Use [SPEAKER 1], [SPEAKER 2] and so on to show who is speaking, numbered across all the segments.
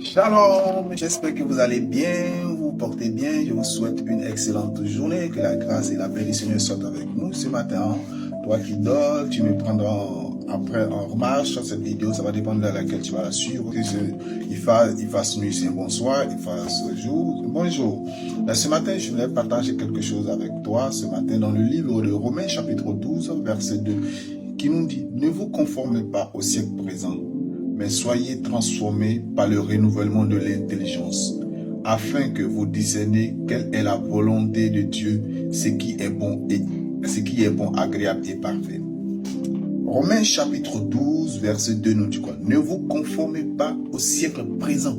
[SPEAKER 1] Shalom, j'espère que vous allez bien, vous portez bien. Je vous souhaite une excellente journée, que la grâce et la paix du Seigneur soient avec nous ce matin. Toi qui dors, tu me prendras après en remarche sur cette vidéo, ça va dépendre de laquelle tu vas la suivre. Il fasse nuit, c'est un bonsoir, il fasse jour, bonjour. Là, ce matin, je voulais partager quelque chose avec toi, ce matin, dans le livre de Romains, chapitre 12, verset 2, qui nous dit, ne vous conformez pas au siècle présent, mais soyez transformés par le renouvellement de l'intelligence, afin que vous discerniez quelle est la volonté de Dieu, ce qui est bon, agréable et parfait. Romains chapitre 12, verset 2 nous dit quoi? Ne vous conformez pas au siècle présent.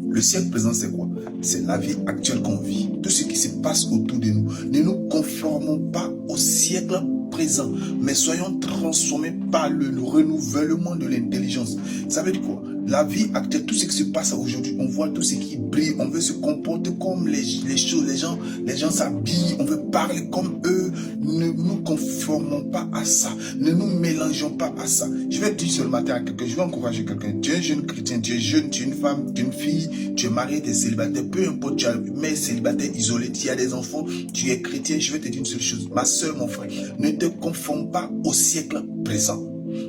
[SPEAKER 1] Le siècle présent, c'est quoi? C'est la vie actuelle qu'on vit. Tout ce qui se passe autour de nous. Ne nous conformons pas au siècle présent, mais soyons transformés par le renouvellement de l'intelligence. Ça veut dire quoi? La vie actuelle, tout ce qui se passe aujourd'hui, on voit tout ce qui brille, on veut se comporter comme les choses, les gens s'habillent, on veut parler comme eux. Ne nous conformons pas à ça, ne nous mélangeons pas à ça. Je vais dire ce matin à quelqu'un, je vais encourager quelqu'un. Tu es un jeune chrétien, tu es jeune, tu es une femme, tu es une fille, tu es marié, tu es célibataire, peu importe, tu es célibataire, isolé, tu as des enfants, tu es chrétien, je vais te dire une seule chose, ma soeur, mon frère, ne te confonds pas au siècle présent.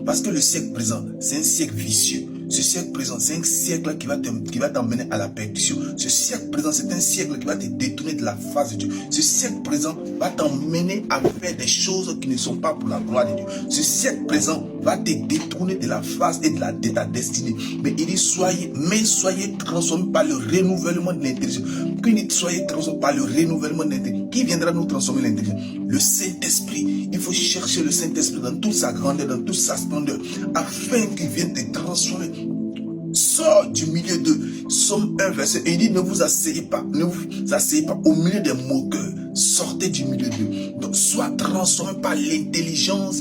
[SPEAKER 1] Parce que le siècle présent, c'est un siècle vicieux. Ce siècle présent, c'est un siècle qui va t'emmener à la perdition. Ce siècle présent, c'est un siècle qui va te détourner de la face de Dieu. Ce siècle présent va t'emmener à faire des choses qui ne sont pas pour la gloire de Dieu. Ce siècle présent va te détourner de la face et de ta destinée. Mais il dit, soyez transformés par le renouvellement de l'intelligence. Qu'il dit, soyez transformés par le renouvellement de l'intelligence. Qui viendra nous transformer l'intelligence? Le Saint-Esprit. Il faut chercher le Saint-Esprit dans toute sa grandeur, dans toute sa splendeur, afin qu'il vienne te transformer. Sors du milieu de Somme 1 verset 1, il dit ne vous asseyez pas au milieu des moqueurs, sortez du milieu d'eux. Donc sois transformé par l'intelligence,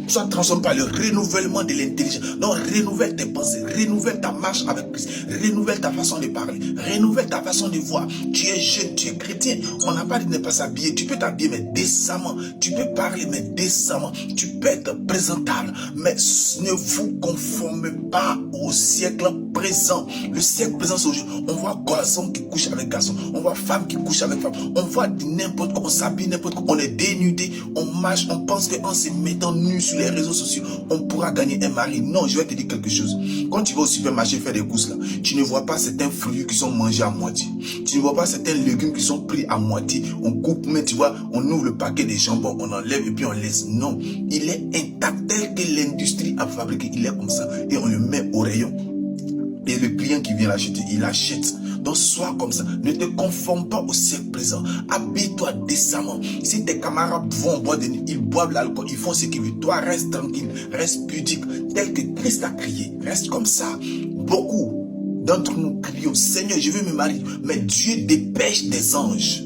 [SPEAKER 1] sois transformé par le renouvellement de l'intelligence. Donc renouvelle tes pensées, renouvelle ta marche avec Christ, renouvelle ta façon de parler, renouvelle ta façon de voir. Tu es jeune, tu es chrétien, on n'a pas dit de ne pas s'habiller, tu peux t'habiller mais décemment, tu peux parler mais décemment, tu peux être présentable, mais ne vous conformez pas au siècle présent. Le siècle présent, c'est aujourd'hui. On voit garçon qui couche avec garçon. On voit femme qui couche avec femme. On voit n'importe quoi. On s'habille n'importe quoi. On est dénudé. On marche. On pense qu'en se mettant nu sur les réseaux sociaux, on pourra gagner un mari. Non, je vais te dire quelque chose. Quand tu vas au supermarché faire des courses là, tu ne vois pas certains fruits qui sont mangés à moitié. Tu ne vois pas certains légumes qui sont pris à moitié. On coupe, mais tu vois, on ouvre le paquet des jambons, on enlève et puis on laisse. Non, il est intact tel que l'industrie a fabriqué. Il est comme ça. Et on le met au rayon. Et le client qui vient l'acheter, il achète. Donc sois comme ça. Ne te conforme pas au siècle présent. Habille-toi décemment. Si tes camarades vont boire ils boivent l'alcool, ils font ce qu'ils veulent. Toi, reste tranquille, reste pudique, tel que Christ a crié. Reste comme ça. Beaucoup d'entre nous crient, Seigneur, je veux me marier. Mais Dieu dépêche des anges.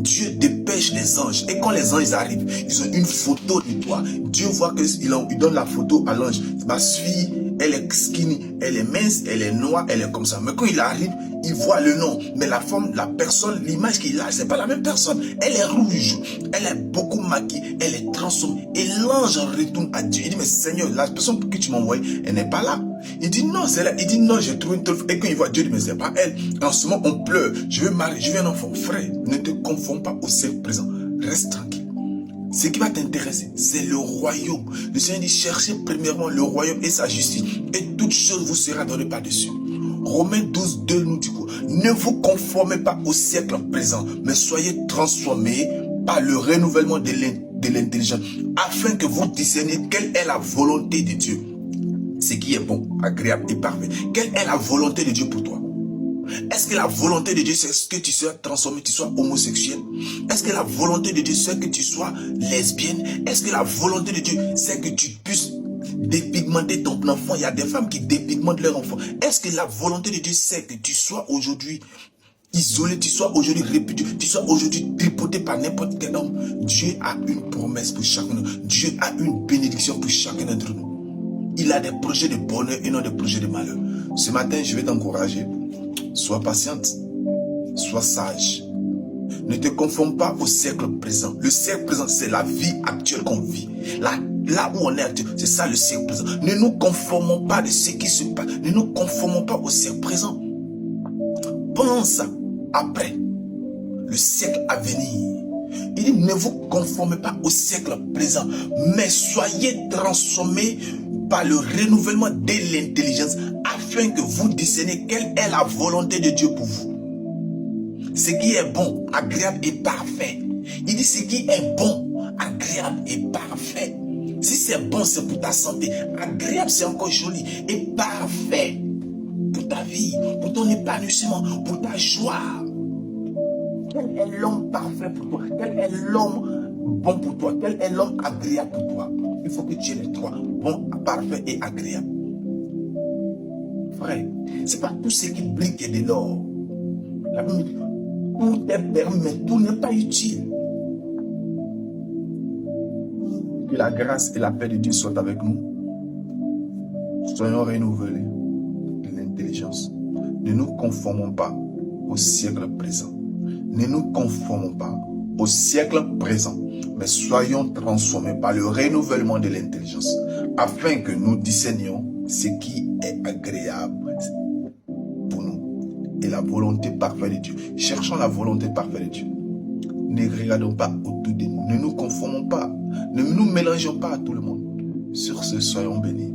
[SPEAKER 1] Dieu dépêche les anges. Et quand les anges arrivent, ils ont une photo de toi. Dieu voit qu'il donne la photo à l'ange. Ma fille, elle est skinny, elle est mince, elle est noire, elle est comme ça. Mais quand il arrive, il voit le nom. Mais la forme, la personne, l'image qu'il a, c'est pas la même personne. Elle est rouge, elle est beaucoup maquillée, elle est transformée. Et l'ange retourne à Dieu. Il dit, mais Seigneur, la personne que tu m'as envoyée, elle n'est pas là. Il dit non, c'est là. Il dit non, j'ai trouvé une telle. Et quand il voit Dieu, il dit, mais c'est pas elle. En ce moment, on pleure. Je veux marier, je veux un enfant. Frère, ne te confonds pas au siècle présent. Reste tranquille. Ce qui va t'intéresser, c'est le royaume. Le Seigneur dit, cherchez premièrement le royaume et sa justice. Et toute chose vous sera donnée par-dessus. Romains 12, 2 nous dit quoi? Ne vous conformez pas au siècle présent, mais soyez transformés par le renouvellement de l'intelligence, afin que vous discerniez quelle est la volonté de Dieu. Ce qui est bon, agréable et parfait. Quelle est la volonté de Dieu pour toi? Est-ce que la volonté de Dieu, c'est que tu sois transformé, tu sois homosexuel? Est-ce que la volonté de Dieu, c'est que tu sois lesbienne? Est-ce que la volonté de Dieu, c'est que tu puisses dépigmenter ton enfant? Il y a des femmes qui dépigmentent leur enfant. Est-ce que la volonté de Dieu, c'est que tu sois aujourd'hui isolé, tu sois aujourd'hui répudié, tu sois aujourd'hui tripoté par n'importe quel homme? Dieu a une promesse pour chacun de nous. Dieu a une bénédiction pour chacun d'entre nous. Il a des projets de bonheur et non des projets de malheur. Ce matin, je vais t'encourager. Sois patiente, sois sage. Ne te confonds pas au siècle présent. Le siècle présent, c'est la vie actuelle qu'on vit. Là où on est actuellement, c'est ça le siècle présent. Ne nous conformons pas de ce qui se passe. Ne nous conformons pas au siècle présent. Pense après le siècle à venir. Il dit, ne vous conformez pas au siècle présent, mais soyez transformés par le renouvellement de l'intelligence, afin que vous discerniez quelle est la volonté de Dieu pour vous. Ce qui est bon, agréable et parfait. Il dit ce qui est bon, agréable et parfait. Si c'est bon, c'est pour ta santé. Agréable, c'est encore joli. Et parfait pour ta vie, pour ton épanouissement, pour ta joie. Quel est l'homme parfait pour toi? Quel est l'homme bon pour toi? Quel est l'homme agréable pour toi? Il faut que tu aies les trois. Bon, parfait et agréable. Frère, ce n'est pas tout ce qui brille qui est de l'or. La Bible dit, tout est permis, mais tout n'est pas utile. Que la grâce et la paix de Dieu soient avec nous. Soyons renouvelés de l'intelligence. Ne nous conformons pas au siècle présent. Ne nous conformons pas au siècle présent, mais soyons transformés par le renouvellement de l'intelligence, afin que nous discernions ce qui est agréable pour nous et la volonté parfaite de Dieu. Cherchons la volonté parfaite de Dieu. Ne regardons pas autour de nous. Ne nous conformons pas. Ne nous mélangeons pas à tout le monde. Sur ce, soyons bénis.